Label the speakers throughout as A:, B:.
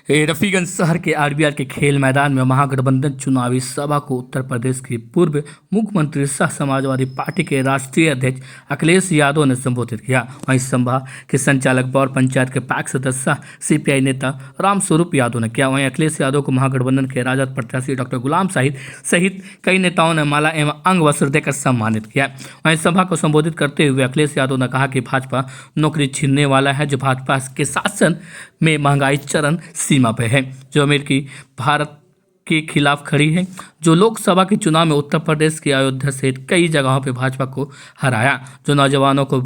A: रफीगंज शहर के आरबीआर के खेल मैदान में महागठबंधन चुनावी सभा को उत्तर प्रदेश के पूर्व मुख्यमंत्री सह समाजवादी पार्टी के राष्ट्रीय अध्यक्ष अखिलेश यादव ने संबोधित किया। वहीं सभा के संचालक बौर पंचायत के पैक्स सदस्य सीपीआई नेता रामस्वरूप यादव ने किया। वहीं अखिलेश यादव को महागठबंधन के राजद प्रत्याशी डॉक्टर गुलाम साहिद सहित कई नेताओं ने माला एवं अंग वस्त्र देकर सम्मानित किया। वहीं सभा को संबोधित करते हुए अखिलेश यादव ने कहा कि भाजपा नौकरी छीनने वाला है, जो भाजपा के शासन में महंगाई चरम सीमा पे है, जो अमेरिकी भारत के खिलाफ खड़ी है, जो लोकसभा के चुनाव में उत्तर प्रदेश की अयोध्या सहित कई जगहों पे भाजपा को हराया, जो नौजवानों को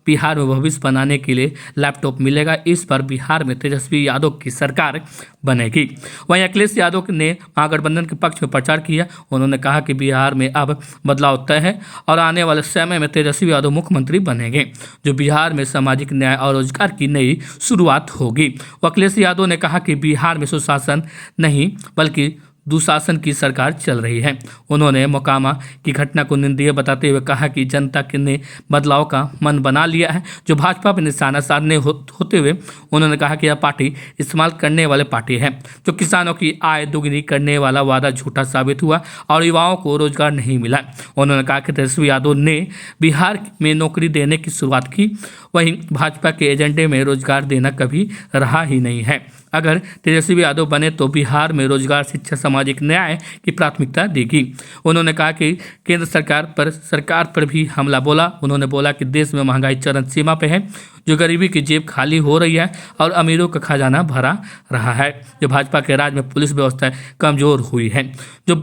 A: बिहार में भविष्य बनाने के लिए लैपटॉप मिलेगा, इस पर बिहार में तेजस्वी यादव की सरकार बनेगी। वहीं अखिलेश यादव ने महागठबंधन के पक्ष में प्रचार किया। उन्होंने कहा कि बिहार में अब बदलाव तय है और आने वाले समय में तेजस्वी यादव मुख्यमंत्री बनेंगे, जो बिहार में सामाजिक न्याय और रोजगार की नई शुरुआत होगी। अखिलेश यादव ने कहा कि बिहार में सुशासन नहीं बल्कि दुशासन की सरकार चल रही है। उन्होंने मोकामा की घटना को निंदनीय बताते हुए कहा कि जनता ने बदलाव का मन बना लिया है, जो भाजपा पर निशाना साधने होते हुए उन्होंने कहा कि यह पार्टी इस्तेमाल करने वाले पार्टी है, जो किसानों की आय दोगुनी करने वाला वादा झूठा साबित हुआ और युवाओं को रोजगार नहीं मिला। उन्होंने कहा कि तेजस्वी यादव ने बिहार में नौकरी देने की शुरुआत की, वहीं भाजपा के एजेंडे में रोजगार देना कभी रहा ही नहीं है। अगर तेजस्वी यादव बने तो बिहार में रोजगार, शिक्षा, सामाजिक न्याय की प्राथमिकता देगी। उन्होंने कहा कि केंद्र सरकार पर भी हमला बोला। उन्होंने बोला कि देश में महंगाई चरम सीमा पे है, जो गरीबी की जेब खाली हो रही है और अमीरों का खजाना भरा रहा है, जो भाजपा के राज में पुलिस व्यवस्था कमजोर हुई है, जो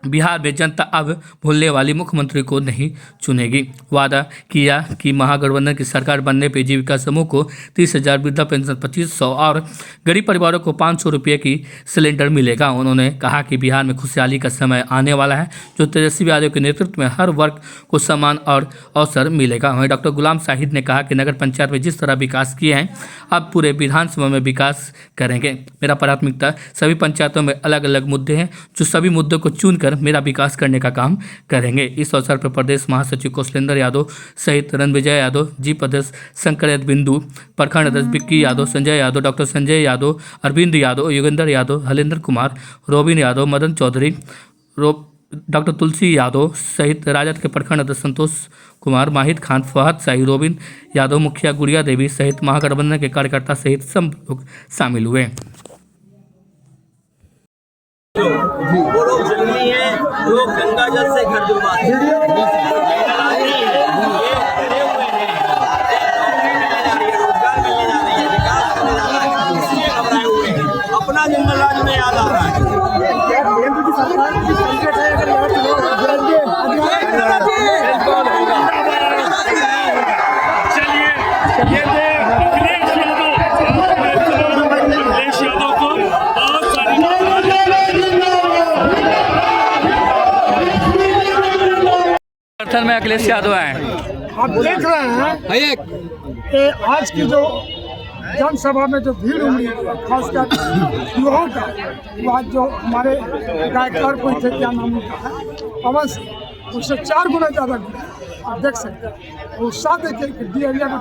A: बिहार में जनता अब भूलने वाली मुख्यमंत्री को नहीं चुनेगी। वादा किया कि महागठबंधन की सरकार बनने पर जीविका समूह को 30,000, वृद्धा पेंशन 2,500 और गरीब परिवारों को 500 रुपये की सिलेंडर मिलेगा। उन्होंने कहा कि बिहार में खुशहाली का समय आने वाला है, जो तेजस्वी यादव के नेतृत्व में हर वर्ग को सम्मान और अवसर मिलेगा। वहीं डॉक्टर गुलाम साहिद ने कहा कि नगर पंचायत में जिस तरह विकास किए हैं, अब पूरे विधानसभा में विकास करेंगे। मेरा प्राथमिकता सभी पंचायतों में अलग अलग मुद्दे हैं, जो सभी मुद्दों को चुनकर मेरा विकास करने का काम करेंगे। इस अवसर पर प्रदेश महासचिव कौशलेंद्र यादव सहित रणविजय यादव, जीप अध्यक्ष शंकर बिंदु, प्रखंड अध्यक्ष Vicky Yadav, Sanjay Yadav, doctor Sanjay Yadav, Arvind Yadav, Yogendra Yadav, Halendra Kumar, Robin Yadav, Madan Chaudhary, doctor Tulsi Yadav सहित राजद के प्रखंड अध्यक्ष संतोष कुमार, माहिद खान, फहद शाही, रोबिन यादव, मुखिया गुड़िया देवी सहित महागठबंधन के कार्यकर्ता सहित सब लोग शामिल हुए।
B: वो लोग जरूरी है जो गंगा जल से घर जुड़वाते अपना जंगल राज में याद आ रहा है।
A: में अखिलेश यादव आए।
C: आप देख रहे हैं कि आज की जो जनसभा में जो भीड़ उमड़ी, खासकर युवाओं का, वो आज जो हमारे गायकार कोई थे, क्या नाम उनका है, पवन सिंह, उससे 4 गुना ज़्यादा आप देख सकते हैं। उत्साह देखिए एरिया में।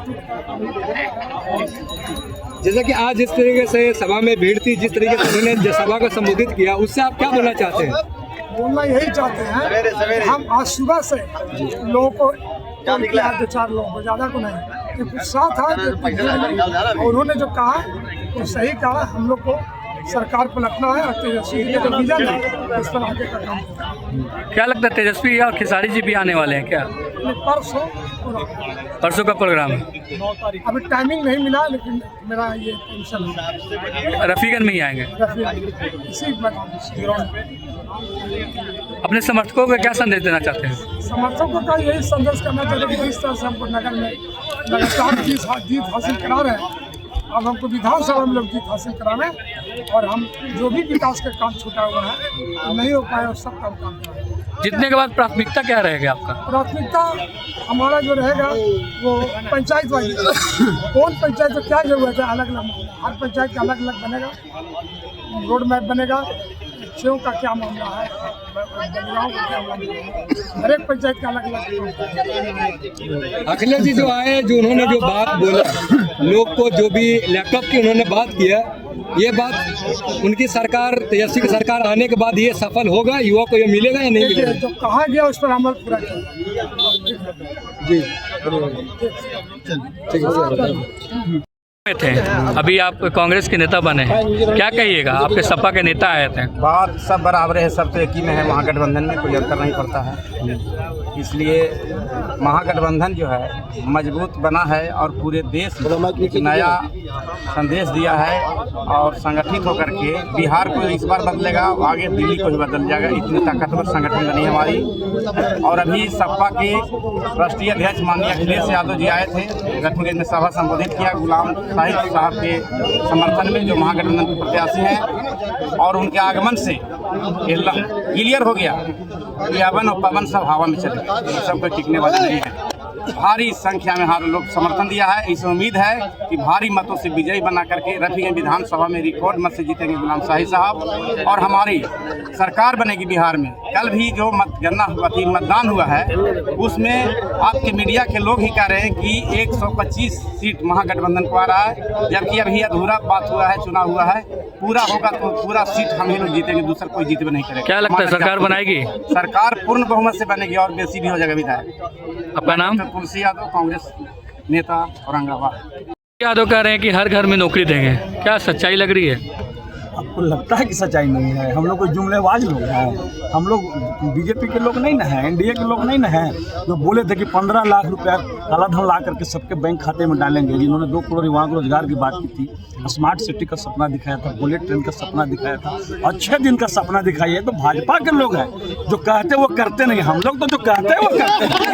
D: जैसे कि आज जिस तरीके से सभा में भीड़ थी, जिस तरीके से उन्होंने सभा को संबोधित किया, उससे आप क्या बोलना चाहते हैं?
C: बोलना यही चाहते हैं, हम आज सुबह से लोगों को 2-4 लोगों को, ज़्यादा को नहीं, एक उत्साह था और उन्होंने जो कहा वो सही कहा। हम लोग को सरकार पलटना है और तेजस्वी जी का विजन है, इस पर आगे का काम।
A: क्या लगता है तेजस्वी और खेसारी जी भी आने वाले हैं क्या? परसों का प्रोग्राम है।
C: अभी टाइमिंग नहीं मिला, लेकिन मेरा ये टेंशन है।
A: रफीगंज में ही आएंगे।
C: इसी
A: अपने समर्थकों को क्या संदेश देना चाहते हैं?
C: समर्थकों का यही संदेश करना चाहते हैं कि इस तरह से हमको नगर में लगातार जीत हासिल करा रहे हैं। अब हमको विधानसभा में लोग जीत हासिल करा रहे हैं और हम जो भी विकास का काम छूटा हुआ है नहीं हो पाया, उस सब काम कर रहे हैं।
A: जीतने के बाद प्राथमिकता क्या रहेगा आपका? प्राथमिकता
C: हमारा जो रहेगा वो पंचायत वाइज, कौन पंचायत को क्या जरूरत है, अलग अलग, हर पंचायत का अलग अलग बनेगा, रोड मैप बनेगा, सेव का क्या मामला है, बलियाओं का क्या मामला है, हर एक पंचायत का अलग अलग।
D: अखिलेश जी जो आए, जो उन्होंने जो बात बोला, लोग को जो भी लैपटॉप की उन्होंने बात किया, ये बात उनकी सरकार, तेजस्वी की सरकार आने के बाद ये सफल होगा, युवा को ये मिलेगा या नहीं मिलेगा?
C: जो कहा गया उस पर अमल पूरा किया।
D: जी ठीक है।
A: थे अभी आप कांग्रेस के नेता बने हैं, क्या कहिएगा? आपके सपा के नेता आए थे।
E: बात सब बराबर है, सब तो एक ही में है, महागठबंधन में कोई अंतर नहीं पड़ता है। इसलिए महागठबंधन जो है मजबूत बना है और पूरे देश में एक नया संदेश दिया है और संगठित होकर के बिहार को इस बार बदलेगा, आगे दिल्ली को भी बदल जाएगा। इतनी ताकतवर संगठन बनी है हमारी। और अभी सपा के राष्ट्रीय अध्यक्ष माननीय अखिलेश यादव जी आए थे, गठबंधन में सभा संबोधित किया गुलाम साहिब साहब के समर्थन में, जो महागठबंधन के प्रत्याशी हैं। और उनके आगमन से ये क्लियर हो गया कि अवन और पवन सब हवा में चले गए, ये सब कोई टिकने वाले नहीं है। भारी संख्या में हर लोग समर्थन दिया है। इस उम्मीद है कि भारी मतों से विजयी बना करके रफीगंज विधानसभा में रिकॉर्ड मत से जीतेंगे गुलाम शाही साहब, और हमारी सरकार बनेगी बिहार में। कल भी जो मतदान हुआ है उसमें आपके मीडिया के लोग ही कह रहे हैं कि 125 सीट महागठबंधन को आ रहा है, जबकि अभी अधूरा बात हुआ है, चुनाव हुआ है। पूरा होगा तो पूरा सीट हम ही लोग जीतेंगे, दूसरा कोई जीत नहीं करेगा।
A: क्या लगता है सरकार बनाएगी? सरकार
E: पूर्ण बहुमत से बनेगी और बेसी भी हो जाएगा विधायक।
A: आपका नाम?
E: तुलसी यादव, कांग्रेस नेता औरंगाबाद।
A: यादव कह रहे हैं कि हर घर में नौकरी देंगे, क्या सच्चाई लग रही है?
F: आपको लगता है कि सच्चाई नहीं है? हम लोग कोई जुमलेबाज लोग हैं, हम लोग बीजेपी के लोग नहीं ना हैं, एनडीए के लोग नहीं ना हैं, जो बोले थे कि 15 लाख रुपया काला धन ला करके सबके बैंक खाते में डालेंगे, जिन्होंने 2 करोड़ युवाओं को रोजगार की बात की थी, स्मार्ट सिटी का सपना दिखाया था, बुलेट ट्रेन का सपना दिखाया था, अच्छे दिन का सपना दिखाई है। तो भाजपा के लोग हैं जो कहते वो करते नहीं, हम लोग तो जो कहते हैं वो करते हैं।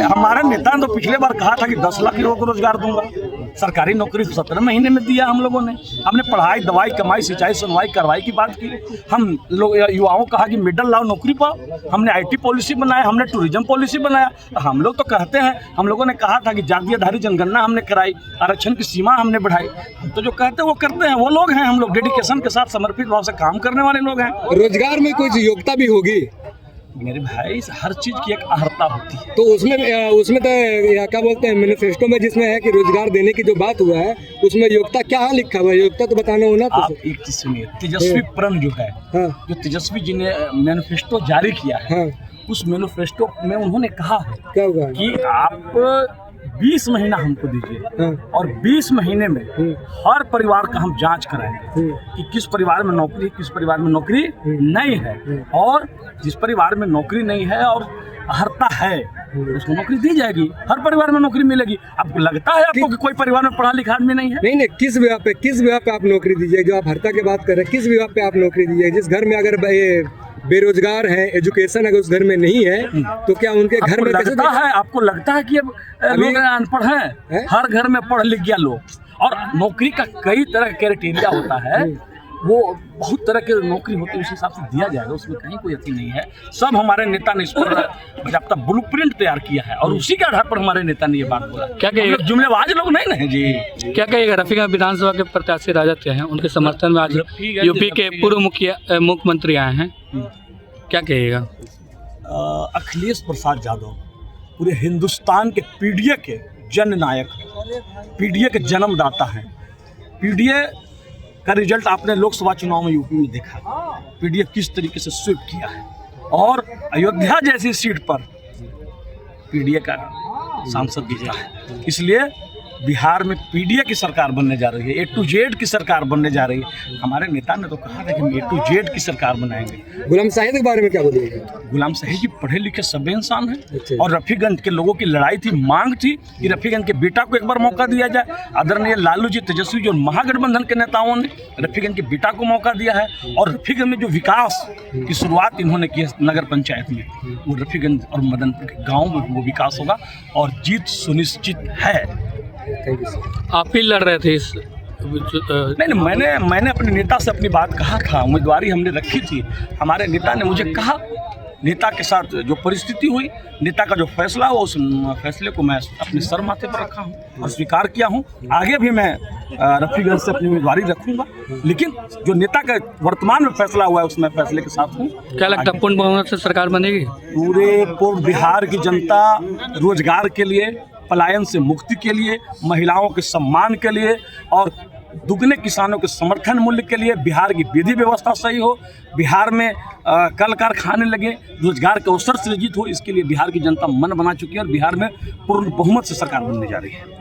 F: हमारे नेता ने तो पिछले बार कहा था कि 10 लाख लोगों को रोजगार दूंगा। सरकारी नौकरी 17 महीने में दिया हम लोगों ने। हमने पढ़ाई, दवाई, कमाई, सिंचाई, सुनवाई, कार्रवाई की बात की। हम लोग युवाओं कहा कि मिडिल लाओ, नौकरी पाओ। हमने आईटी पॉलिसी बनाया, हमने टूरिज्म पॉलिसी बनाया। हम लोग तो कहते हैं, हम लोगों ने कहा था कि जाति आधारित जनगणना हमने कराई, आरक्षण की सीमा हमने बढ़ाई। हम तो जो कहते हैं वो करते हैं, वो लोग हैं। हम लोग डेडिकेशन के साथ समर्पित भाव से काम करने वाले लोग हैं।
D: रोजगार में कोई योग्यता भी होगी
F: मेरे भाई, हर चीज की एक अर्हता होती है।
D: तो उसमें तो क्या बोलते हैं मैनिफेस्टो में जिसमें है कि रोजगार देने की जो बात हुआ है, उसमें योग्यता क्या लिखा हुआ है? योग्यता तो बताना हो ना।
F: आप एक चीज सुनिए, तेजस्वी प्रण जो है, जो तेजस्वी जी ने मैनिफेस्टो जारी किया है, उस मैनिफेस्टो में उन्होंने कहा है
D: क्या हुआ
F: कि आप 20 महीना हमको दीजिए और 20 महीने में हर परिवार का हम जांच कराएंगे कि किस परिवार में नौकरी है, किस परिवार में नौकरी नहीं है, और जिस परिवार में नौकरी नहीं है और अर्हता है उसको नौकरी दी जाएगी। हर परिवार में नौकरी मिलेगी। आपको लगता है आपको कि कोई परिवार में पढ़ा लिखा आदमी नहीं है?
D: नहीं, किस विभाग पे आप नौकरी दीजिए? जो आप हर्ता की बात कर रहे हैं, किस विभाग पे आप नौकरी दीजिए? जिस घर में अगर बेरोजगार है, एजुकेशन अगर उस घर में नहीं है, तो क्या उनके घर में
F: लगता है? आपको लगता है कि अब लोग अनपढ़ हैं? हर घर में पढ़ लिख गया लोग। और नौकरी का कई तरह का क्राइटेरिया होता है, वो बहुत तरह के नौकरी होती है, उस हिसाब से दिया जाएगा, उसमें कहीं कोई अति नहीं है। सब हमारे नेता ने इस पर पर्याप्त ब्लूप्रिंट तैयार किया है और उसी के आधार पर हमारे नेता ने ये बात बोला। क्या कहिएगा? जुमलेबाज लोग नहीं ना जी।
A: क्या कहिएगा? रफीगंज विधानसभा के प्रत्याशी राजद के हैं, उनके समर्थन में आज यूपी के पूर्व मुख्यमंत्री आए हैं, क्या कहिएगा?
F: अखिलेश प्रसाद यादव पूरे हिंदुस्तान के पीडीए के जननायक, पीडीए के जन्मदाता हैं। पीडीए का रिजल्ट आपने लोकसभा चुनाव में यूपी में देखा, पीडीए किस तरीके से स्वीप किया है। और अयोध्या जैसी सीट पर पीडीए का सांसद जीता है। इसलिए बिहार में पीडीए की सरकार बनने जा रही है, A to Z की सरकार बनने जा रही है। हमारे नेता ने तो कहा था कि हम A to Z की सरकार बनाएंगे।
D: गुलाम साहिब के बारे में क्या बोलेंगे?
F: गुलाम साहिब जी पढ़े लिखे सभ्य इंसान हैं और रफीगंज के लोगों की लड़ाई थी, मांग थी कि रफीगंज के बेटा को एक बार मौका दिया जाए। आदरणीय लालू जी, तेजस्वी जी और महागठबंधन के नेताओं ने रफीगंज के बेटा को मौका दिया है। और रफीगंज में जो विकास की शुरुआत इन्होंने की है नगर पंचायत में, वो रफीगंज और मदनपुर के गाँव में वो विकास होगा और जीत सुनिश्चित है।
A: आप ही लड़ रहे थे इस
F: नहीं, मैंने अपने नेता से अपनी बात कहा था, उम्मीदवारी हमने रखी थी। हमारे नेता ने मुझे कहा, नेता के साथ जो परिस्थिति हुई, नेता का जो फैसला हुआ, उस फैसले को मैं अपने सर माथे पर रखा हूँ और स्वीकार किया हूँ। आगे भी मैं रफीगंज से अपनी उम्मीदवारी रखूंगा, लेकिन जो नेता का वर्तमान में फैसला हुआ है उसमें फैसले के साथ हूँ।
A: क्या लगता है पूर्ण बहुमत से सरकार बनेगी?
F: पूरे पूर्व बिहार की जनता रोजगार के लिए, पलायन से मुक्ति के लिए, महिलाओं के सम्मान के लिए और दुगने किसानों के समर्थन मूल्य के लिए, बिहार की विधि व्यवस्था सही हो, बिहार में कल कारखाने लगे, रोजगार के अवसर सृजित हो, इसके लिए बिहार की जनता मन बना चुकी है और बिहार में पूर्ण बहुमत से सरकार बनने जा रही है।